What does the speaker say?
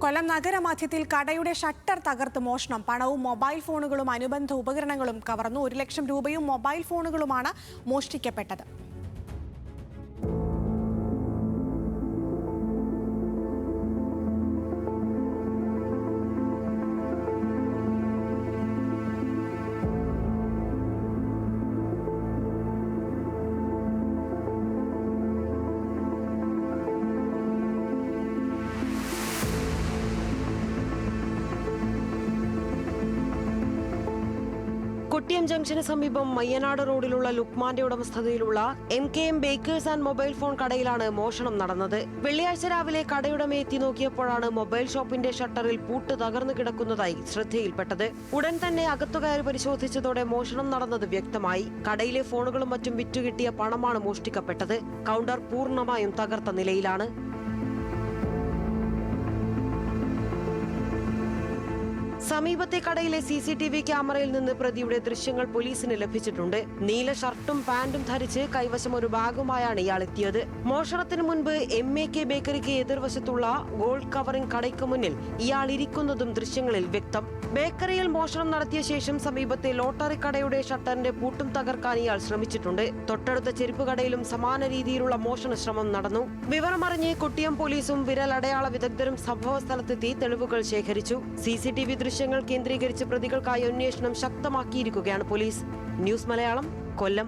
കൊല്ലം നഗരമധ്യത്തിൽ കടയുടെ ഷട്ടർ തകർത്ത് മോഷണം. പണവും മൊബൈൽ ഫോണുകളും അനുബന്ധ ഉപകരണങ്ങളും കവർന്നു. 1 ലക്ഷം രൂപയും മൊബൈൽ ഫോണുകളുമാണ് മോഷ്ടിക്കപ്പെട്ടത്. കൊട്ടിയം ജംഗ്ഷന് സമീപം മയ്യനാട് റോഡിലുള്ള ലുക്മാന്റെ ഉടമസ്ഥതയിലുള്ള MKM bakers and mobile phone കടയിലാണ് മോഷണം നടന്നത്. വെള്ളിയാഴ്ച രാവിലെ കടയുടമ എത്തി നോക്കിയപ്പോഴാണ് മൊബൈൽ ഷോപ്പിന്റെ ഷട്ടറിൽ പൂട്ട് തകർന്നു കിടക്കുന്നതായി ശ്രദ്ധയിൽപ്പെട്ടത്. ഉടൻ തന്നെ അകത്തുകയറി പരിശോധിച്ചതോടെ മോഷണം നടന്നത് വ്യക്തമായി. കടയിലെ ഫോണുകളും മറ്റും വിറ്റുകിട്ടിയ പണമാണ് മോഷ്ടിക്കപ്പെട്ടത്. കൗണ്ടർ പൂർണ്ണമായും തകർത്ത നിലയിലാണ്. സമീപത്തെ കടയിലെ CCTV ക്യാമറയിൽ നിന്ന് പ്രതിയുടെ ദൃശ്യങ്ങൾ പോലീസിന് ലഭിച്ചിട്ടുണ്ട്. നീല ഷർട്ടും പാന്റും ധരിച്ച് കൈവശം ഒരു ബാഗുമായാണ് ഇയാൾ എത്തിയത്. മോഷണത്തിന് മുൻപ് MAK ബേക്കറിക്ക് എതിർവശത്തുള്ള ഗോൾഡ് കവറിംഗ് കടയ്ക്ക് മുന്നിൽ ഇയാൾ ഇരിക്കുന്നതും ദൃശ്യങ്ങളിൽ വ്യക്തം. ബേക്കറിയിൽ മോഷണം നടത്തിയ ശേഷം സമീപത്തെ ലോട്ടറി കടയുടെ ഷട്ടറിന്റെ പൂട്ടും തകർക്കാൻ ഇയാൾ ശ്രമിച്ചിട്ടുണ്ട്. തൊട്ടടുത്ത ചെരുപ്പ് കടയിലും സമാന രീതിയിലുള്ള മോഷണ ശ്രമം നടന്നു. വിവരമറിഞ്ഞ് കൊട്ടിയം പോലീസും വിരലടയാള വിദഗ്ധരും സംഭവ സ്ഥലത്തെത്തി തെളിവുകൾ ശേഖരിച്ചു. CCTV ദൃശ്യങ്ങൾ കേന്ദ്രീകരിച്ച് പ്രതികൾക്കായി അന്വേഷണം ശക്തമാക്കിയിരിക്കുകയാണ് പോലീസ്. ന്യൂസ് മലയാളം, കൊല്ലം.